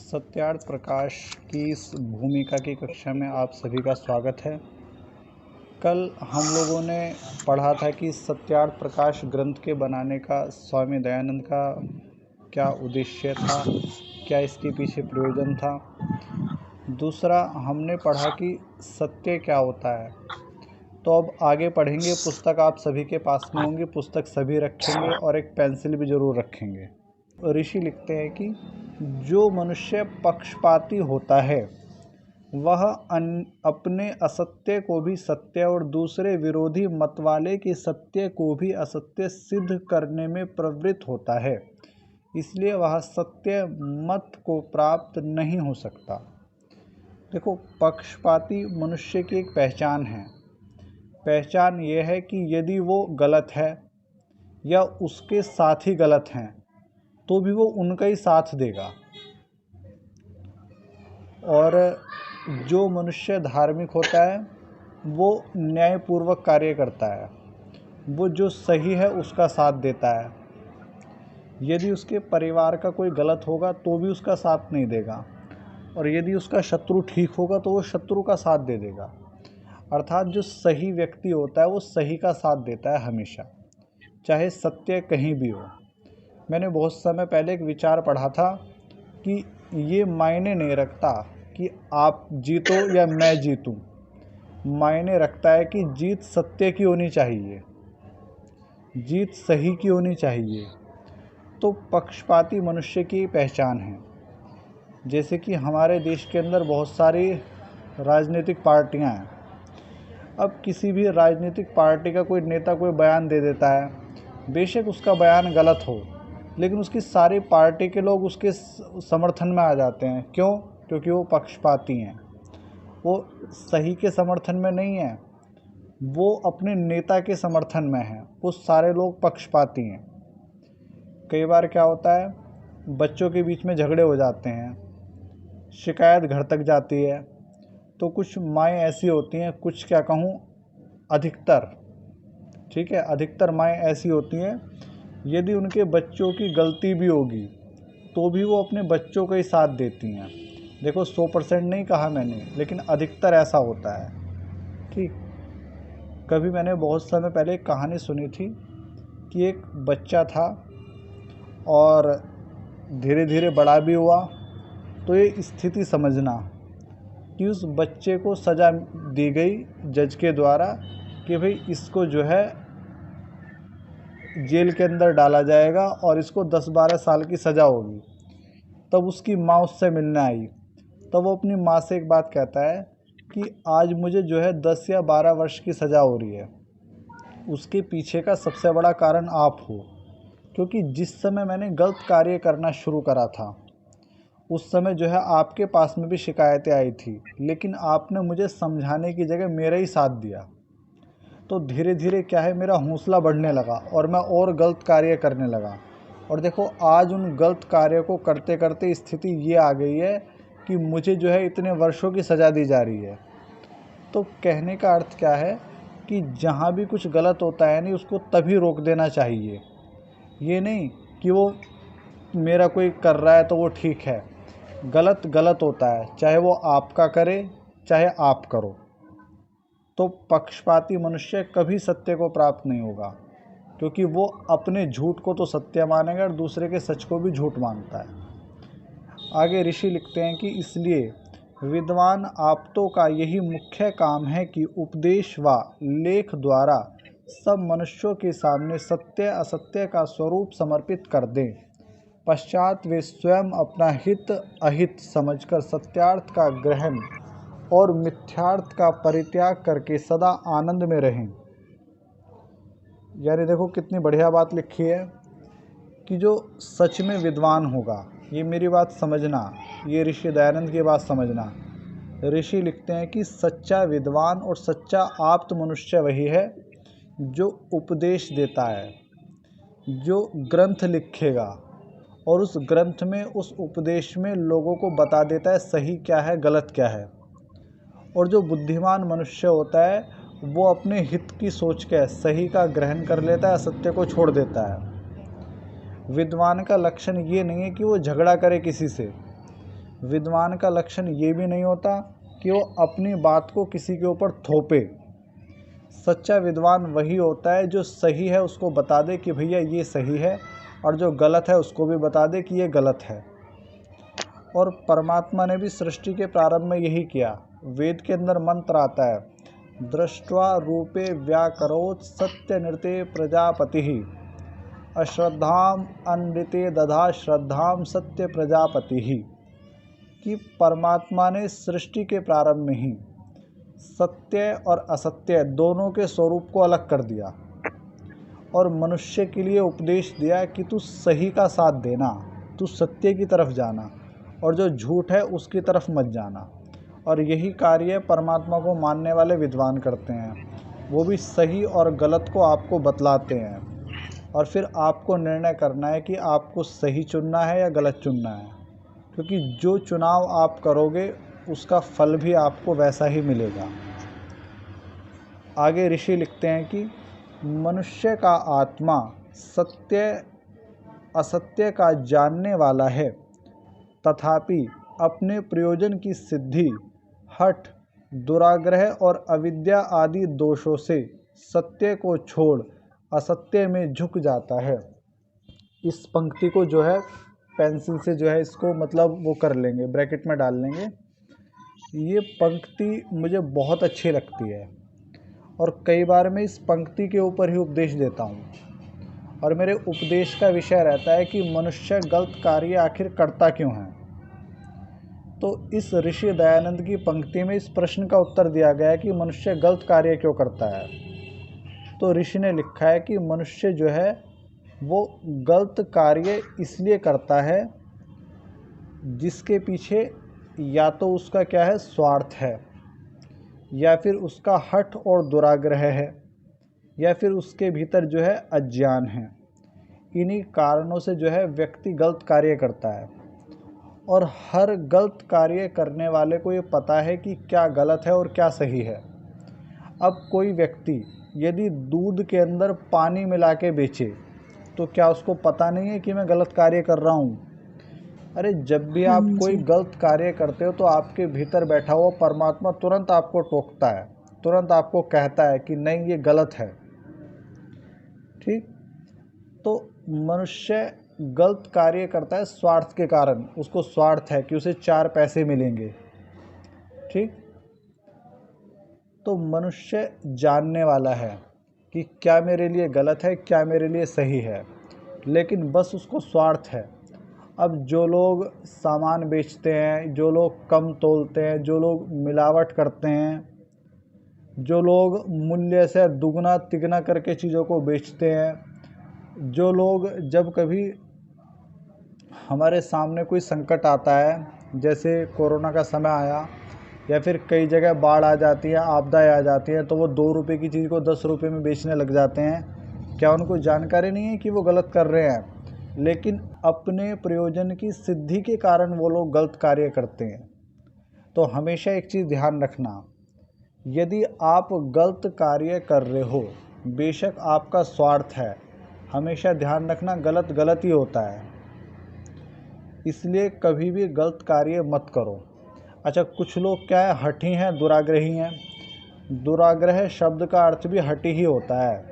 सत्यार्थ प्रकाश की इस भूमिका की कक्षा में आप सभी का स्वागत है। कल हम लोगों ने पढ़ा था कि सत्यार्थ प्रकाश ग्रंथ के बनाने का स्वामी दयानंद का क्या उद्देश्य था, क्या इसके पीछे प्रयोजन था। दूसरा हमने पढ़ा कि सत्य क्या होता है। तो अब आगे पढ़ेंगे। पुस्तक आप सभी के पास में होंगी, पुस्तक सभी रखेंगे और एक पेंसिल भी ज़रूर रखेंगे। ऋषि लिखते हैं कि जो मनुष्य पक्षपाती होता है वह अपने असत्य को भी सत्य और दूसरे विरोधी मत वाले के सत्य को भी असत्य सिद्ध करने में प्रवृत्त होता है, इसलिए वह सत्य मत को प्राप्त नहीं हो सकता। देखो, पक्षपाती मनुष्य की एक पहचान है। पहचान यह है कि यदि वो गलत है या उसके साथी गलत हैं तो भी वो उनका ही साथ देगा। और जो मनुष्य धार्मिक होता है वो न्यायपूर्वक कार्य करता है, वो जो सही है उसका साथ देता है। यदि उसके परिवार का कोई गलत होगा तो भी उसका साथ नहीं देगा, और यदि उसका शत्रु ठीक होगा तो वो शत्रु का साथ दे देगा। अर्थात जो सही व्यक्ति होता है वो सही का साथ देता है हमेशा, चाहे सत्य कहीं भी हो। मैंने बहुत समय पहले एक विचार पढ़ा था कि ये मायने नहीं रखता कि आप जीतो या मैं जीतूं, मायने रखता है कि जीत सत्य की होनी चाहिए, जीत सही की होनी चाहिए। तो पक्षपाती मनुष्य की पहचान है। जैसे कि हमारे देश के अंदर बहुत सारी राजनीतिक पार्टियां हैं। अब किसी भी राजनीतिक पार्टी का कोई नेता कोई बयान दे देता है, बेशक उसका बयान गलत हो, लेकिन उसकी सारी पार्टी के लोग उसके समर्थन में आ जाते हैं। क्यों? क्योंकि वो पक्षपाती हैं। वो सही के समर्थन में नहीं है, वो अपने नेता के समर्थन में है। वो सारे लोग पक्षपाती हैं। कई बार क्या होता है, बच्चों के बीच में झगड़े हो जाते हैं, शिकायत घर तक जाती है। तो कुछ माएँ ऐसी होती हैं, कुछ क्या कहूँ, अधिकतर, ठीक है, अधिकतर माएँ ऐसी होती हैं, यदि उनके बच्चों की गलती भी होगी तो भी वो अपने बच्चों का ही साथ देती हैं। देखो, 100% नहीं कहा मैंने, लेकिन अधिकतर ऐसा होता है। ठीक, कभी मैंने बहुत समय पहले एक कहानी सुनी थी कि एक बच्चा था और धीरे धीरे बड़ा भी हुआ। तो ये स्थिति समझना कि उस बच्चे को सज़ा दी गई जज के द्वारा कि भाई इसको जो है जेल के अंदर डाला जाएगा और इसको 10-12 साल की सज़ा होगी। तब उसकी माँ उससे मिलने आई। तब वो अपनी माँ से एक बात कहता है कि आज मुझे जो है 10 या 12 वर्ष की सज़ा हो रही है, उसके पीछे का सबसे बड़ा कारण आप हो। क्योंकि जिस समय मैंने गलत कार्य करना शुरू करा था उस समय जो है आपके पास में भी शिकायतें आई थी, लेकिन आपने मुझे समझाने की जगह मेरा ही साथ दिया। तो धीरे धीरे क्या है, मेरा हौसला बढ़ने लगा और मैं और गलत कार्य करने लगा। और देखो, आज उन गलत कार्यों को करते करते स्थिति ये आ गई है कि मुझे जो है इतने वर्षों की सज़ा दी जा रही है। तो कहने का अर्थ क्या है कि जहाँ भी कुछ गलत होता है नहीं, उसको तभी रोक देना चाहिए। ये नहीं कि वो मेरा कोई कर रहा है तो वो ठीक है। गलत गलत होता है, चाहे वो आपका करे चाहे आप करो। तो पक्षपाती मनुष्य कभी सत्य को प्राप्त नहीं होगा, क्योंकि वो अपने झूठ को तो सत्य मानेगा और दूसरे के सच को भी झूठ मानता है। आगे ऋषि लिखते हैं कि इसलिए विद्वान आप्तों का यही मुख्य काम है कि उपदेश व लेख द्वारा सब मनुष्यों के सामने सत्य असत्य का स्वरूप समर्पित कर दें। पश्चात वे स्वयं अपना हित अहित समझकर सत्यार्थ का ग्रहण और मिथ्यार्थ का परित्याग करके सदा आनंद में रहें। यानी देखो कितनी बढ़िया बात लिखी है कि जो सच में विद्वान होगा, ये मेरी बात समझना, ये ऋषि दयानंद की बात समझना। ऋषि लिखते हैं कि सच्चा विद्वान और सच्चा आप्त मनुष्य वही है जो उपदेश देता है, जो ग्रंथ लिखेगा और उस ग्रंथ में, उस उपदेश में लोगों को बता देता है सही क्या है गलत क्या है। और जो बुद्धिमान मनुष्य होता है वो अपने हित की सोच के सही का ग्रहण कर लेता है, असत्य को छोड़ देता है। विद्वान का लक्षण ये नहीं है कि वो झगड़ा करे किसी से, विद्वान का लक्षण ये भी नहीं होता कि वो अपनी बात को किसी के ऊपर थोपे। सच्चा विद्वान वही होता है जो सही है उसको बता दे कि भैया ये सही है, और जो गलत है उसको भी बता दे कि ये गलत है। और परमात्मा ने भी सृष्टि के प्रारंभ में यही किया। वेद के अंदर मंत्र आता है, दृष्ट्वा रूपे व्याकरोत् सत्य नृते प्रजापतिः अश्रद्धाम अनृते दधा श्रद्धाम सत्य प्रजापतिः। कि परमात्मा ने सृष्टि के प्रारंभ में ही सत्य और असत्य दोनों के स्वरूप को अलग कर दिया और मनुष्य के लिए उपदेश दिया कि तू सही का साथ देना, तू सत्य की तरफ जाना, और जो झूठ है उसकी तरफ मत जाना। और यही कार्य परमात्मा को मानने वाले विद्वान करते हैं। वो भी सही और गलत को आपको बतलाते हैं, और फिर आपको निर्णय करना है कि आपको सही चुनना है या गलत चुनना है, क्योंकि जो चुनाव आप करोगे उसका फल भी आपको वैसा ही मिलेगा। आगे ऋषि लिखते हैं कि मनुष्य का आत्मा सत्य असत्य का जानने वाला है, तथापि अपने प्रयोजन की सिद्धि, हठ, दुराग्रह और अविद्या आदि दोषों से सत्य को छोड़ असत्य में झुक जाता है। इस पंक्ति को जो है पेंसिल से जो है इसको मतलब वो कर लेंगे, ब्रैकेट में डाल लेंगे। ये पंक्ति मुझे बहुत अच्छी लगती है और कई बार मैं इस पंक्ति के ऊपर ही उपदेश देता हूँ, और मेरे उपदेश का विषय रहता है कि मनुष्य गलत कार्य आखिर करता क्यों है। तो इस ऋषि दयानंद की पंक्ति में इस प्रश्न का उत्तर दिया गया है कि मनुष्य गलत कार्य क्यों करता है। तो ऋषि ने लिखा है कि मनुष्य जो है वो गलत कार्य इसलिए करता है जिसके पीछे या तो उसका क्या है, स्वार्थ है, या फिर उसका हठ और दुराग्रह है, या फिर उसके भीतर जो है अज्ञान है। इन्हीं कारणों से जो है व्यक्ति गलत कार्य करता है, और हर गलत कार्य करने वाले को ये पता है कि क्या गलत है और क्या सही है। अब कोई व्यक्ति यदि दूध के अंदर पानी मिला के बेचे तो क्या उसको पता नहीं है कि मैं गलत कार्य कर रहा हूँ? अरे जब भी आप कोई गलत कार्य करते हो तो आपके भीतर बैठा हुआ परमात्मा तुरंत आपको टोकता है, तुरंत आपको कहता है कि नहीं ये गलत है। ठीक, तो मनुष्य गलत कार्य करता है स्वार्थ के कारण। उसको स्वार्थ है कि उसे 4 पैसे मिलेंगे। ठीक, तो मनुष्य जानने वाला है कि क्या मेरे लिए गलत है, क्या मेरे लिए सही है, लेकिन बस उसको स्वार्थ है। अब जो लोग सामान बेचते हैं, जो लोग कम तोलते हैं, जो लोग मिलावट करते हैं, जो लोग मूल्य से दुगना तिगना करके चीज़ों को बेचते हैं, जो लोग जब कभी हमारे सामने कोई संकट आता है, जैसे कोरोना का समय आया या फिर कई जगह बाढ़ आ जाती है, आपदाएं आ जाती हैं, तो वो 2 रुपये की चीज़ को 10 रुपये में बेचने लग जाते हैं। क्या उनको जानकारी नहीं है कि वो गलत कर रहे हैं? लेकिन अपने प्रयोजन की सिद्धि के कारण वो लोग गलत कार्य करते हैं। तो हमेशा एक चीज़ ध्यान रखना, यदि आप गलत कार्य कर रहे हो, बेशक आपका स्वार्थ है, हमेशा ध्यान रखना गलत गलत ही होता है, इसलिए कभी भी गलत कार्य मत करो। अच्छा, कुछ लोग क्या है, हठी हैं, दुराग्रही हैं। दुराग्रह शब्द का अर्थ भी हठी ही होता है,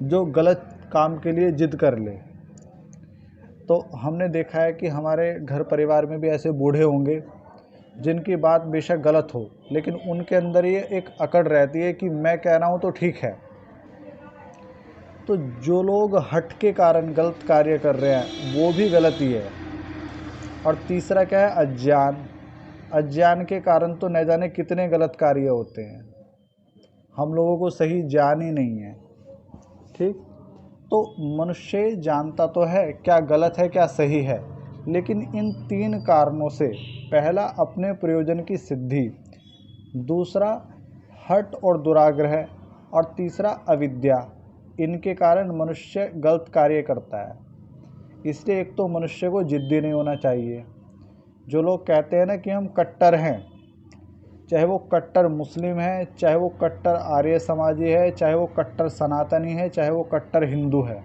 जो गलत काम के लिए जिद कर ले। तो हमने देखा है कि हमारे घर परिवार में भी ऐसे बूढ़े होंगे जिनकी बात बेशक गलत हो, लेकिन उनके अंदर ये एक अकड़ रहती है कि मैं कह रहा हूँ तो ठीक है। तो जो लोग हठ के कारण गलत कार्य कर रहे हैं वो भी गलती है। और तीसरा क्या है, अज्ञान। अज्ञान के कारण तो न जाने कितने गलत कार्य होते हैं, हम लोगों को सही ज्ञान ही नहीं है। ठीक, तो मनुष्य जानता तो है क्या गलत है क्या सही है, लेकिन इन 3 कारणों से, पहला अपने प्रयोजन की सिद्धि, दूसरा हठ और दुराग्रह, और तीसरा अविद्या, इनके कारण मनुष्य गलत कार्य करता है। इसलिए एक तो मनुष्य को जिद्दी नहीं होना चाहिए। जो लोग कहते हैं ना कि हम कट्टर हैं, चाहे वो कट्टर मुस्लिम है, चाहे वो कट्टर आर्य समाजी है, चाहे वो कट्टर सनातनी है, चाहे वो कट्टर हिंदू है,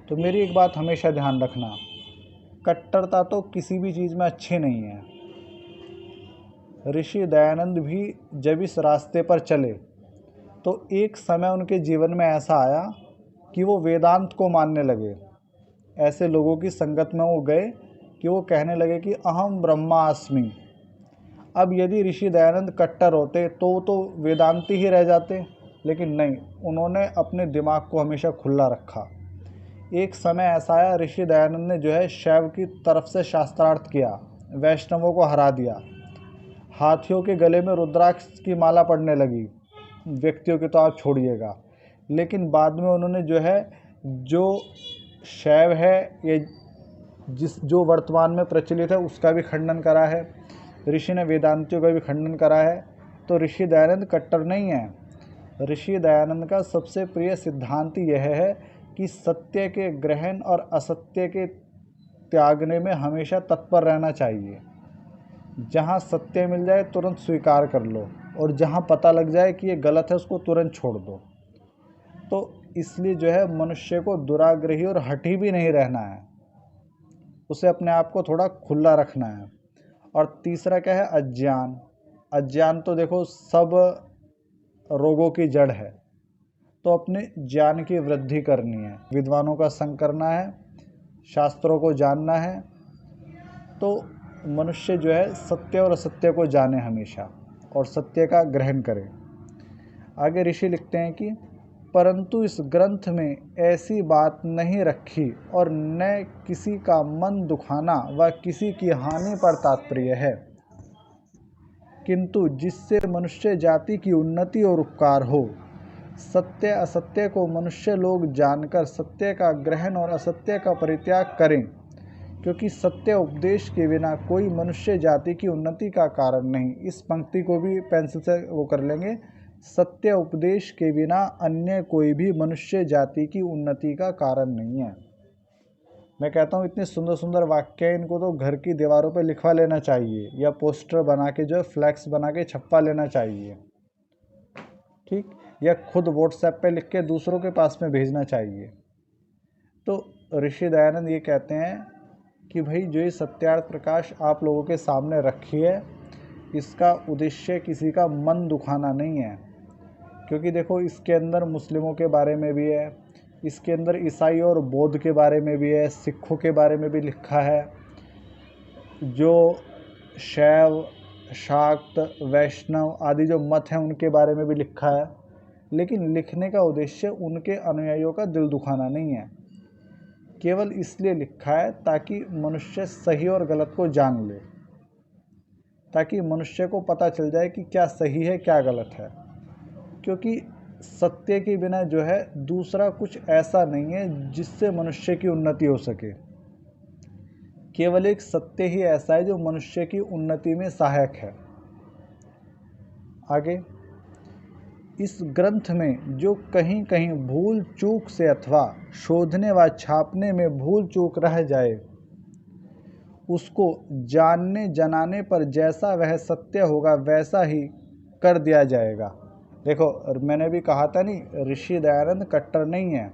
तो मेरी एक बात हमेशा ध्यान रखना, कट्टरता तो किसी भी चीज़ में अच्छी नहीं है। ऋषि दयानंद भी जब इस रास्ते पर चले तो एक समय उनके जीवन में ऐसा आया कि वो वेदांत को मानने लगे। ऐसे लोगों की संगत में वो गए कि वो कहने लगे कि अहम ब्रह्मास्मि। अब यदि ऋषि दयानंद कट्टर होते तो वेदांती ही रह जाते, लेकिन नहीं, उन्होंने अपने दिमाग को हमेशा खुला रखा। एक समय ऐसा आया, ऋषि दयानंद ने जो है शैव की तरफ से शास्त्रार्थ किया, वैष्णवों को हरा दिया, हाथियों के गले में रुद्राक्ष की माला पड़ने लगी। व्यक्तियों की तो आप छोड़िएगा, लेकिन बाद में उन्होंने जो शैव है ये जो वर्तमान में प्रचलित है उसका भी खंडन करा है। ऋषि ने वेदांतियों का भी खंडन करा है। तो ऋषि दयानंद कट्टर नहीं है। ऋषि दयानंद का सबसे प्रिय सिद्धांत यह है कि सत्य के ग्रहण और असत्य के त्यागने में हमेशा तत्पर रहना चाहिए। जहाँ सत्य मिल जाए तुरंत स्वीकार कर लो, और जहाँ पता लग जाए कि ये गलत है उसको तुरंत छोड़ दो। तो इसलिए मनुष्य को दुराग्रही और हठी भी नहीं रहना है, उसे अपने आप को थोड़ा खुला रखना है। और तीसरा क्या है? अज्ञान। अज्ञान तो देखो सब रोगों की जड़ है, तो अपने ज्ञान की वृद्धि करनी है, विद्वानों का संग करना है, शास्त्रों को जानना है। तो मनुष्य सत्य और असत्य को जाने हमेशा, और सत्य का ग्रहण करे। आगे ऋषि लिखते हैं कि परंतु इस ग्रंथ में ऐसी बात नहीं रखी और न किसी का मन दुखाना व किसी की हानि पर तात्पर्य है, किंतु जिससे मनुष्य जाति की उन्नति और उपकार हो। सत्य असत्य को मनुष्य लोग जानकर सत्य का ग्रहण और असत्य का परित्याग करें, क्योंकि सत्य उपदेश के बिना कोई मनुष्य जाति की उन्नति का कारण नहीं। इस पंक्ति को भी पेंसिल से वो कर लेंगे, सत्य उपदेश के बिना अन्य कोई भी मनुष्य जाति की उन्नति का कारण नहीं है। मैं कहता हूँ इतने सुंदर सुंदर वाक्य हैं, इनको तो घर की दीवारों पे लिखवा लेना चाहिए, या पोस्टर बना के फ्लैक्स बना के छपवा लेना चाहिए, ठीक, या खुद व्हाट्सएप पे लिख के दूसरों के पास में भेजना चाहिए। तो ऋषि दयानंद ये कहते हैं कि भाई जो ये सत्यार्थ प्रकाश आप लोगों के सामने रखी है, इसका उद्देश्य किसी का मन दुखाना नहीं है, क्योंकि देखो इसके अंदर मुस्लिमों के बारे में भी है, इसके अंदर ईसाई और बौद्ध के बारे में भी है, सिखों के बारे में भी लिखा है, जो शैव शाक्त वैष्णव आदि जो मत हैं उनके बारे में भी लिखा है। लेकिन लिखने का उद्देश्य उनके अनुयायियों का दिल दुखाना नहीं है, केवल इसलिए लिखा है ताकि मनुष्य सही और गलत को जान ले, ताकि मनुष्य को पता चल जाए कि क्या सही है क्या गलत है। क्योंकि सत्य के बिना दूसरा कुछ ऐसा नहीं है जिससे मनुष्य की उन्नति हो सके। केवल एक सत्य ही ऐसा है जो मनुष्य की उन्नति में सहायक है। आगे, इस ग्रंथ में जो कहीं कहीं भूल चूक से अथवा शोधने व छापने में भूल चूक रह जाए, उसको जानने जनाने पर जैसा वह सत्य होगा वैसा ही कर दिया जाएगा। देखो मैंने भी कहा था नहीं, ऋषि दयानंद कट्टर नहीं है,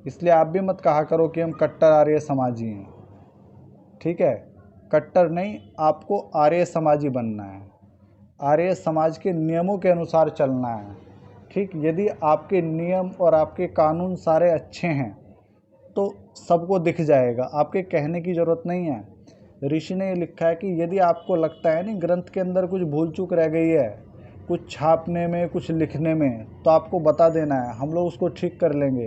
इसलिए आप भी मत कहा करो कि हम कट्टर आर्य समाजी हैं, ठीक है। कट्टर नहीं, आपको आर्य समाजी बनना है, आर्य समाज के नियमों के अनुसार चलना है, ठीक। यदि आपके नियम और आपके कानून सारे अच्छे हैं तो सबको दिख जाएगा, आपके कहने की ज़रूरत नहीं है। ऋषि ने लिखा है कि यदि आपको लगता है नहीं ग्रंथ के अंदर कुछ भूल चूक रह गई है, कुछ छापने में कुछ लिखने में, तो आपको बता देना है, हम लोग उसको ठीक कर लेंगे।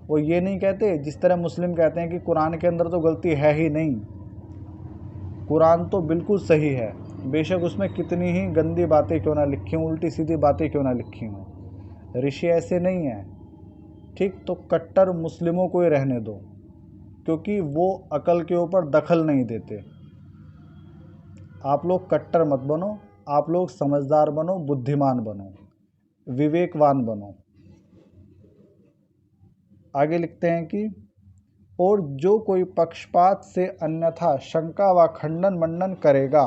वो ये नहीं कहते जिस तरह मुस्लिम कहते हैं कि कुरान के अंदर तो गलती है ही नहीं। कुरान तो बिल्कुल सही है, बेशक उसमें कितनी ही गंदी बातें क्यों ना लिखी हों, उल्टी सीधी बातें क्यों ना लिखी हों। ऋषि ऐसे नहीं है, ठीक। तो कट्टर मुस्लिमों को ही रहने दो, क्योंकि वो अकल के ऊपर दखल नहीं देते। आप लोग कट्टर मत बनो, आप लोग समझदार बनो, बुद्धिमान बनो, विवेकवान बनो। आगे लिखते हैं कि और जो कोई पक्षपात से अन्यथा शंका व खंडन मंडन करेगा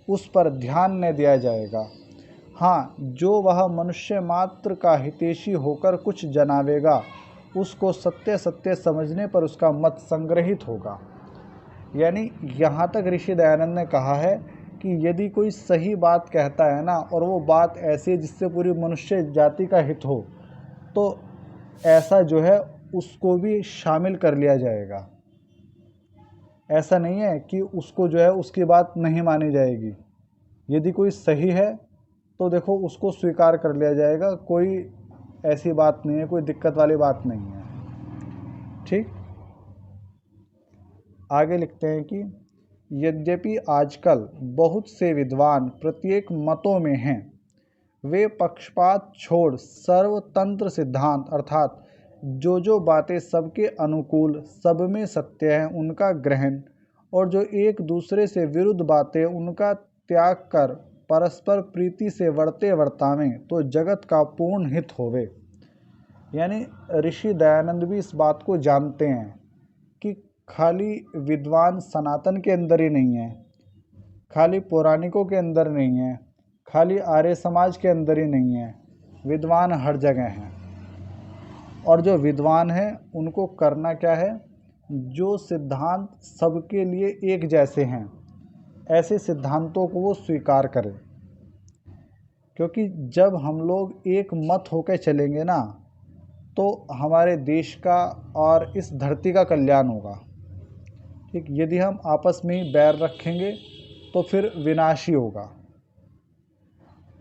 उस पर ध्यान न दिया जाएगा। हाँ, जो वह मनुष्य मात्र का हितैषी होकर कुछ जनावेगा उसको सत्य सत्य समझने पर उसका मत संग्रहित होगा। यानी यहाँ तक ऋषि दयानंद ने कहा है कि यदि कोई सही बात कहता है ना और वो बात ऐसी है जिससे पूरी मनुष्य जाति का हित हो, तो ऐसा जो है उसको भी शामिल कर लिया जाएगा। ऐसा नहीं है कि उसको जो है उसकी बात नहीं मानी जाएगी। यदि कोई सही है तो देखो उसको स्वीकार कर लिया जाएगा, कोई ऐसी बात नहीं है, कोई दिक्कत वाली बात नहीं है। ठीक, आगे लिखते हैं कि यद्यपि आजकल बहुत से विद्वान प्रत्येक मतों में हैं, वे पक्षपात छोड़ सर्वतंत्र सिद्धांत अर्थात जो बातें सबके अनुकूल सब में सत्य है उनका ग्रहण, और जो एक दूसरे से विरुद्ध बातें उनका त्याग कर परस्पर प्रीति से वर्ते वर्तावें तो जगत का पूर्ण हित होवे। यानी ऋषि दयानंद भी इस बात को जानते हैं कि खाली विद्वान सनातन के अंदर ही नहीं है, खाली पौराणिकों के अंदर नहीं है, खाली आर्य समाज के अंदर ही नहीं है, विद्वान हर जगह हैं। और जो विद्वान हैं उनको करना क्या है, जो सिद्धांत सबके लिए एक जैसे हैं ऐसे सिद्धांतों को वो स्वीकार करें। क्योंकि जब हम लोग एक मत होकर चलेंगे ना तो हमारे देश का और इस धरती का कल्याण होगा। ठीक, यदि हम आपस में ही बैर रखेंगे तो फिर विनाश ही होगा।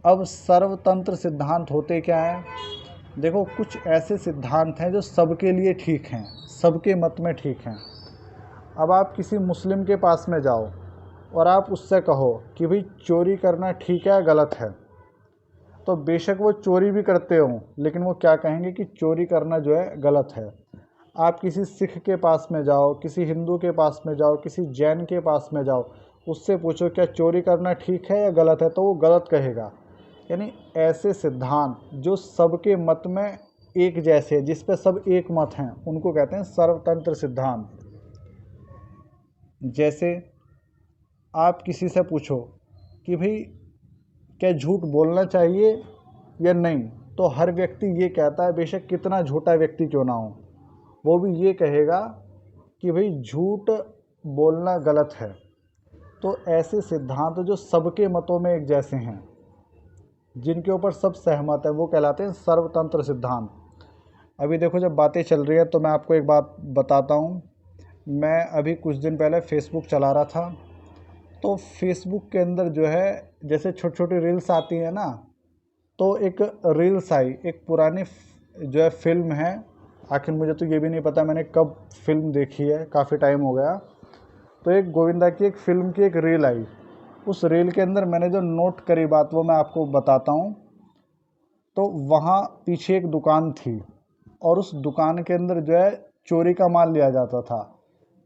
अब सर्वतंत्र सिद्धांत होते क्या हैं? देखो, कुछ ऐसे सिद्धांत हैं जो सबके लिए ठीक हैं, सबके मत में ठीक हैं। अब आप किसी मुस्लिम के पास में जाओ और आप उससे कहो कि भाई चोरी करना ठीक है या गलत है, तो बेशक वो चोरी भी करते हों लेकिन वो क्या कहेंगे कि चोरी करना जो है गलत है। आप किसी सिख के पास में जाओ, किसी हिंदू के पास में जाओ, किसी जैन के पास में जाओ, उससे पूछो क्या चोरी करना ठीक है या गलत है, तो वो गलत कहेगा। यानी ऐसे सिद्धांत जो सबके मत में एक जैसे हैं, जिस पे सब एक मत हैं, उनको कहते हैं सर्वतंत्र सिद्धांत। जैसे आप किसी से पूछो कि भाई क्या झूठ बोलना चाहिए या नहीं, तो हर व्यक्ति ये कहता है, बेशक कितना झूठा व्यक्ति क्यों ना हो, वो भी ये कहेगा कि भाई झूठ बोलना गलत है। तो ऐसे सिद्धांत जो सबके मतों में एक जैसे हैं, जिनके ऊपर सब सहमत है, वो कहलाते हैं सर्वतंत्र सिद्धांत। अभी देखो, जब बातें चल रही है तो मैं आपको एक बात बताता हूँ। मैं अभी कुछ दिन पहले फेसबुक चला रहा था, तो फेसबुक के अंदर जो है जैसे छोटी छोटी रील्स आती हैं ना, तो एक रील्स आई, एक पुरानी जो है फिल्म है। आखिर मुझे तो ये भी नहीं पता मैंने कब फिल्म देखी है, काफ़ी टाइम हो गया। तो एक गोविंदा की एक फ़िल्म की एक रील आई। उस रील के अंदर मैंने जो नोट करी बात वो मैं आपको बताता हूँ। तो वहाँ पीछे एक दुकान थी और उस दुकान के अंदर जो है चोरी का माल लिया जाता था।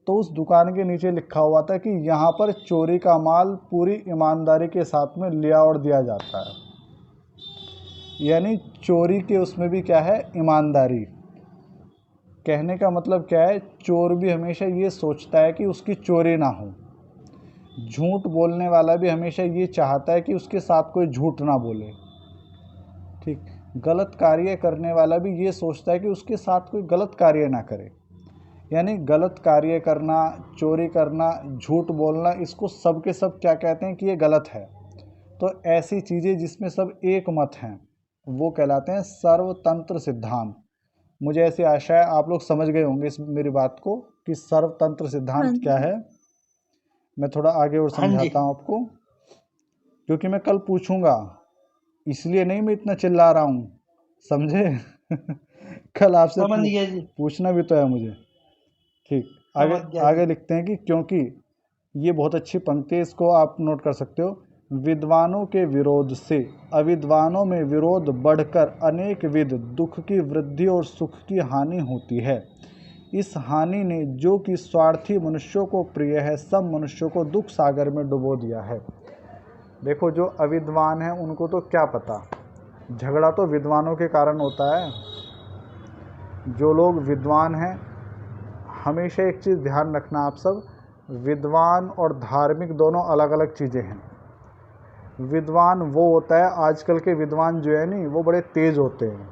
तो उस दुकान के नीचे लिखा हुआ था कि यहाँ पर चोरी का माल पूरी ईमानदारी के साथ में लिया और दिया जाता है। यानी चोरी के उसमें भी क्या है, ईमानदारी। कहने का मतलब क्या है, चोर भी हमेशा ये सोचता है कि उसकी चोरी ना हो। झूठ बोलने वाला भी हमेशा ये चाहता है कि उसके साथ कोई झूठ ना बोले। ठीक, गलत कार्य करने वाला भी ये सोचता है कि उसके साथ कोई गलत कार्य ना करे। यानी गलत कार्य करना, चोरी करना, झूठ बोलना, इसको सब के सब क्या कहते हैं कि ये गलत है। तो ऐसी चीज़ें जिसमें सब एक मत हैं वो कहलाते हैं सर्वतंत्र सिद्धांत। मुझे ऐसी आशा है आप लोग समझ गए होंगे इस मेरी बात को कि सर्वतंत्र हाँ सिद्धांत क्या जी। है। मैं थोड़ा आगे और हाँ जी। समझाता हूँ आपको, क्योंकि मैं कल पूछूंगा, इसलिए नहीं मैं इतना चिल्ला रहा हूँ, समझे? कल आपसे समझ गया जी। पूछना भी तो है मुझे। ठीक, आगे समझ गया आगे जी। लिखते हैं कि क्योंकि ये बहुत अच्छी पंक्ति है, इसको आप नोट कर सकते हो। विद्वानों के विरोध से अविद्वानों में विरोध बढ़कर अनेक विध दुख की वृद्धि और सुख की हानि होती है। इस हानि ने जो कि स्वार्थी मनुष्यों को प्रिय है, सब मनुष्यों को दुख सागर में डुबो दिया है। देखो, जो अविद्वान हैं उनको तो क्या पता, झगड़ा तो विद्वानों के कारण होता है। जो लोग विद्वान हैं, हमेशा एक चीज़ ध्यान रखना आप सब, विद्वान और धार्मिक दोनों अलग अलग चीज़ें हैं। विद्वान वो होता है, आजकल के विद्वान जो है नहीं, वो बड़े तेज़ होते हैं।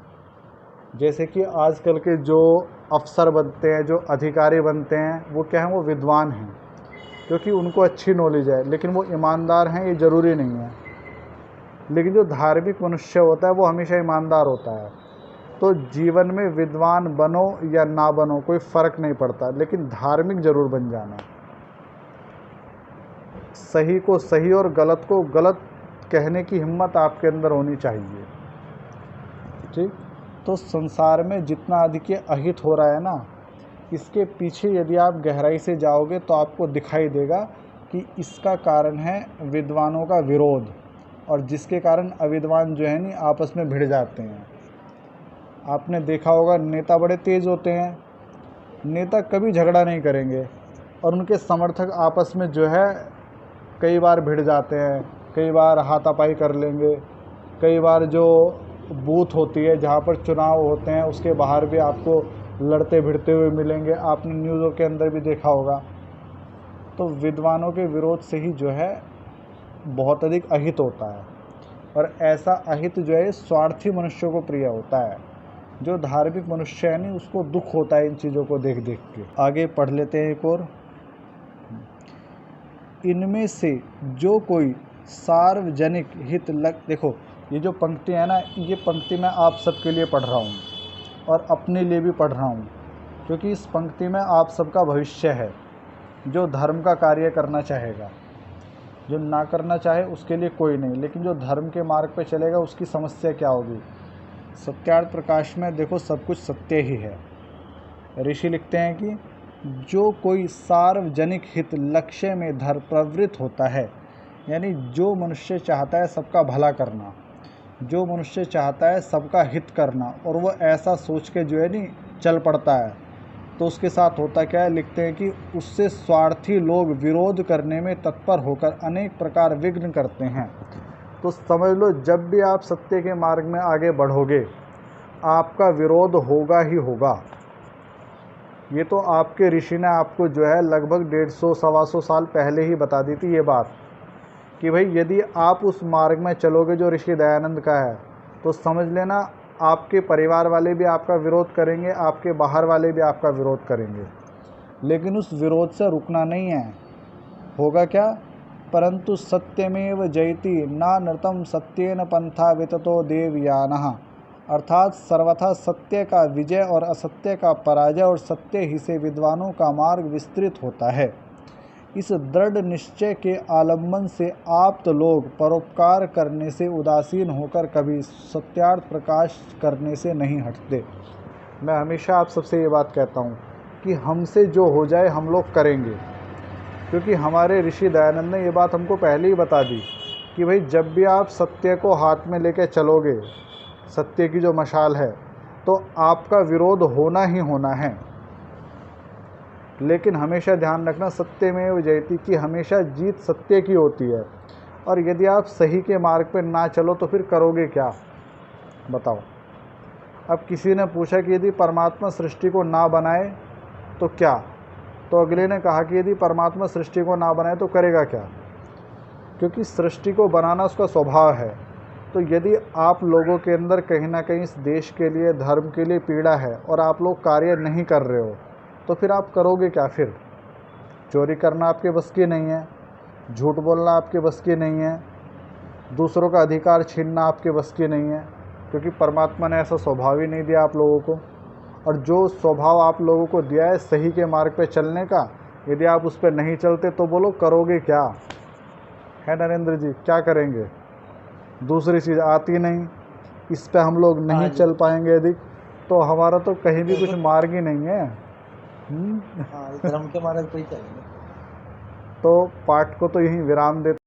जैसे कि आजकल के जो अफसर बनते हैं, जो अधिकारी बनते हैं, वो क्या हैं, वो विद्वान हैं। क्योंकि उनको अच्छी नॉलेज है, लेकिन वो ईमानदार हैं ये ज़रूरी नहीं है। लेकिन जो धार्मिक मनुष्य होता है वो हमेशा ईमानदार होता है। तो जीवन में विद्वान बनो या ना बनो कोई फ़र्क नहीं पड़ता, लेकिन धार्मिक ज़रूर बन जाना। सही को सही और गलत को गलत कहने की हिम्मत आपके अंदर होनी चाहिए। ठीक, तो संसार में जितना अधिक ये अहित हो रहा है ना, इसके पीछे यदि आप गहराई से जाओगे तो आपको दिखाई देगा कि इसका कारण है विद्वानों का विरोध, और जिसके कारण अविद्वान जो है नहीं आपस में भिड़ जाते हैं। आपने देखा होगा नेता बड़े तेज़ होते हैं, नेता कभी झगड़ा नहीं करेंगे, और उनके समर्थक आपस में जो है कई बार भिड़ जाते हैं, कई बार हाथापाई कर लेंगे। कई बार जो बूथ होती है जहाँ पर चुनाव होते हैं उसके बाहर भी आपको लड़ते भिड़ते हुए मिलेंगे, आपने न्यूज़ों के अंदर भी देखा होगा। तो विद्वानों के विरोध से ही जो है बहुत अधिक अहित होता है, और ऐसा अहित जो है स्वार्थी मनुष्यों को प्रिय होता है। जो धार्मिक मनुष्य है नहीं उसको दुख होता है इन चीज़ों को देख देख के। आगे पढ़ लेते हैं एक और। इनमें से जो कोई सार्वजनिक हित देखो ये जो पंक्ति है ना, ये पंक्ति मैं आप सबके लिए पढ़ रहा हूँ और अपने लिए भी पढ़ रहा हूँ, क्योंकि इस पंक्ति में आप सबका भविष्य है। जो धर्म का कार्य करना चाहेगा, जो ना करना चाहे उसके लिए कोई नहीं, लेकिन जो धर्म के मार्ग पे चलेगा उसकी समस्या क्या होगी। सत्यार्थ प्रकाश में देखो सब कुछ सत्य ही है। ऋषि लिखते हैं कि जो कोई सार्वजनिक हित लक्ष्य में प्रवृत्त होता है, यानी जो मनुष्य चाहता है सबका भला करना, जो मनुष्य चाहता है सबका हित करना, और वो ऐसा सोच के जो है नहीं चल पड़ता है, तो उसके साथ होता क्या है। लिखते हैं कि उससे स्वार्थी लोग विरोध करने में तत्पर होकर अनेक प्रकार विघ्न करते हैं। तो समझ लो जब भी आप सत्य के मार्ग में आगे बढ़ोगे आपका विरोध होगा ही होगा। ये तो आपके ऋषि ने आपको जो है लगभग 150-125 साल पहले ही बता दी थी ये बात, कि भाई यदि आप उस मार्ग में चलोगे जो ऋषि दयानंद का है, तो समझ लेना आपके परिवार वाले भी आपका विरोध करेंगे, आपके बाहर वाले भी आपका विरोध करेंगे, लेकिन उस विरोध से रुकना नहीं है। होगा क्या, परंतु सत्यमेव जयति ना नृतम सत्येन पंथा विततो देवयानः, अर्थात सर्वथा सत्य का विजय और असत्य का पराजय, और सत्य ही से विद्वानों का मार्ग विस्तृत होता है। इस दृढ़ निश्चय के आलम्बन से आप्त लोग परोपकार करने से उदासीन होकर कभी सत्यार्थ प्रकाश करने से नहीं हटते। मैं हमेशा आप सबसे ये बात कहता हूँ कि हमसे जो हो जाए हम लोग करेंगे, क्योंकि हमारे ऋषि दयानंद ने ये बात हमको पहले ही बता दी कि भाई जब भी आप सत्य को हाथ में लेकर चलोगे, सत्य की जो मशाल है, तो आपका विरोध होना ही होना है। लेकिन हमेशा ध्यान रखना सत्य में जयती की हमेशा जीत सत्य की होती है। और यदि आप सही के मार्ग पर ना चलो तो फिर करोगे क्या, बताओ। अब किसी ने पूछा कि यदि परमात्मा सृष्टि को ना बनाए तो क्या, तो अगले ने कहा कि यदि परमात्मा सृष्टि को ना बनाए तो करेगा क्या, क्योंकि सृष्टि को बनाना उसका स्वभाव है। तो यदि आप लोगों के अंदर कहीं ना कहीं इस देश के लिए, धर्म के लिए पीड़ा है और आप लोग कार्य नहीं कर रहे हो, तो फिर आप करोगे क्या। फिर चोरी करना आपके बस की नहीं है, झूठ बोलना आपके बस की नहीं है, दूसरों का अधिकार छीनना आपके बस की नहीं है, क्योंकि परमात्मा ने ऐसा स्वभाव ही नहीं दिया आप लोगों को। और जो स्वभाव आप लोगों को दिया है सही के मार्ग पे चलने का, यदि आप उस पर नहीं चलते तो बोलो करोगे क्या, है नरेंद्र जी, क्या करेंगे। दूसरी चीज़ आती नहीं, इस पे हम लोग नहीं चल पाएंगे यदि, तो हमारा तो कहीं भी कुछ मार्ग ही नहीं है। धर्म के मार्ग पे ही चलेंगे। तो पाठ को तो यहीं विराम देते